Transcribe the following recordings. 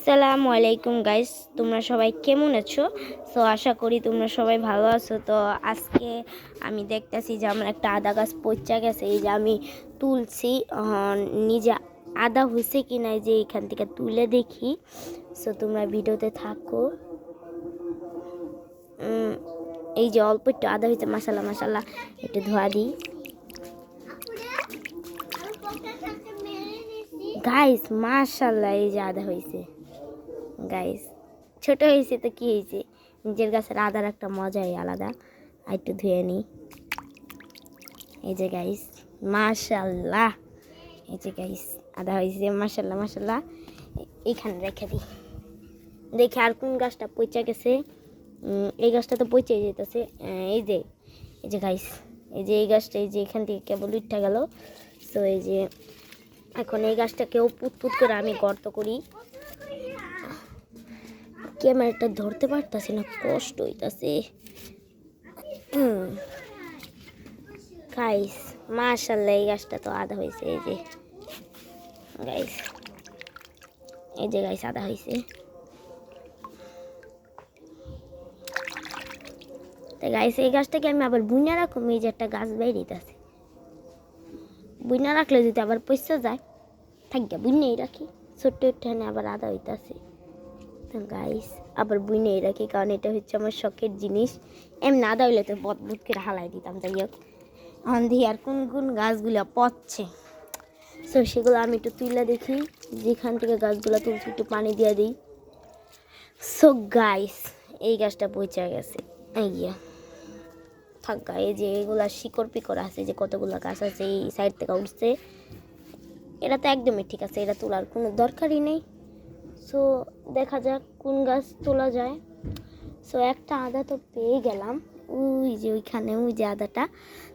আসসালামু আলাইকুম গাইস, তোমরা সবাই কেমন আছো? সো আশা করি তোমরা সবাই ভালো আছো। তো আজকে আমি দেখতেছি যে আমার একটা আদা গাছ পচা গেছে, এই যে আমি তুলছি নিজে আদা হয়েছে কি না, যে এখান থেকে তুলে দেখি। সো তোমরা ভিডিওতে থাকো। এই যে অল্প একটু আদা হয়েছে, মাশাল্লাহ মাশাল্লাহ। একটু ধোয়া দিই গাইস, মাশাল্লাহ। এই যে আদা হয়েছে গাইস, ছোট হয়েছে তো কি হয়েছে, নিজের গাছের আদার একটা মজাই আলাদা। আর একটু ধুয়ে নিই। এই যে গাইস, মাশাল্লাহ। এই যে গাইস, আদা হয়েছে, মাশাল্লাহ মাশাল্লাহ। এইখানে রেখে দিই, দেখি আর কোন গাছটা পচা গেছে। এই গাছটা তো পচে যেতেছে। এই যে এই যে গাইস, এই যে এই গাছটা, এই যে এখান থেকে কেবল উঠা গেল। তো এই যে এখন এই গাছটাকেও পুতপুত করে আমি গর্ত করি। ক্যামেরাটা ধরতে পারতাছি না, কষ্ট হইতাছে গাইস। মাশাআল্লাহ, এই গাছটা তো আদা হয়েছে। এই যে গাইস, এই যে গাইস, আদা হয়েছে। তো গাইস, এই গাছটাকে আমি আবার বুনা রাখুম। এই যে একটা গাছ বেরিয়েছে, বুনা রাখলে যদি আবার পয়সা যায়, থাকিয়া বুনেই রাখি। ছোট্ট একটুখানে আবার আদা হইতাছে। তো গাইস, আবার বুনেই রাখি, কারণ এটা হচ্ছে আমার শখের জিনিস। এমনি আদা হইলে তো বদবুদ করে হালাই দিতাম। যাই হোক, এখন দেখি আর কোন কোন গাছগুলো পচছে। সো সেগুলো আমি একটু তুলে দেখি, যেখান থেকে গাছগুলো তুলছি একটু পানি দিয়ে দিই। সো গাইস, এই গাছটা পচে গেছে। ইয়া থাক গাই, এই যে এগুলা শিকড় পিকড় আছে, যে কতগুলো গাছ আছে এই সাইড থেকে উঠছে, এটা তো একদমই ঠিক আছে, এটা তোলার কোনো দরকারই নেই। সো দেখা যাক কোন গাছ তোলা যায়। সো একটা আদা তো পেয়ে গেলাম, ওই যে ওইখানে, ওই যে আদাটা।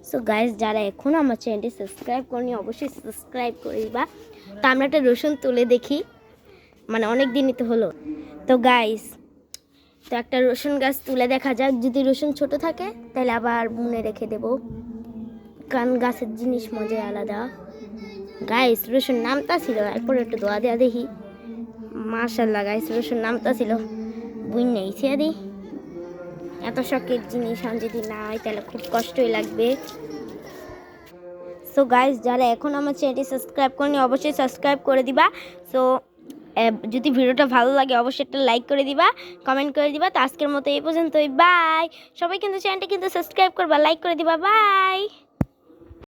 সো গাইস, যারা এখনও আমার চ্যানেলটি সাবস্ক্রাইব করেনি অবশ্যই সাবস্ক্রাইব করে দিবা। তো আমরা একটা রসুন তুলে দেখি, মানে অনেক দিনই তো হলো। তো গাইস, তো একটা রসুন গাছ তুলে দেখা যাক, যদি রসুন ছোট থাকে তাহলে আবার বুনে রেখে দেবো, কারণ গাছের জিনিস মজাই আলাদা। গাইস, রসুন নামতা ছিল, এরপর একটু দোয়া দেওয়া দেখি। মাশাল্লাহ গাইস, রসুন নামতা ছিল, বুন নেই ছেড়ে দিই। এত শখের জিনিস যদি না হয় তাহলে খুব কষ্টই লাগবে। সো গাইস, যারা এখন আমার চ্যানেলটি সাবস্ক্রাইব করেনি অবশ্যই সাবস্ক্রাইব করে দিবা। সো যদি ভিডিওটা ভালো লাগে অবশ্যই একটা লাইক করে দিবা, কমেন্ট করে দিবা। তো আজকের মতো এই পর্যন্তই, বাই। সবাই কিন্তু চ্যানেলটি কিন্তু সাবস্ক্রাইব করবা, লাইক করে দিবা, বাই।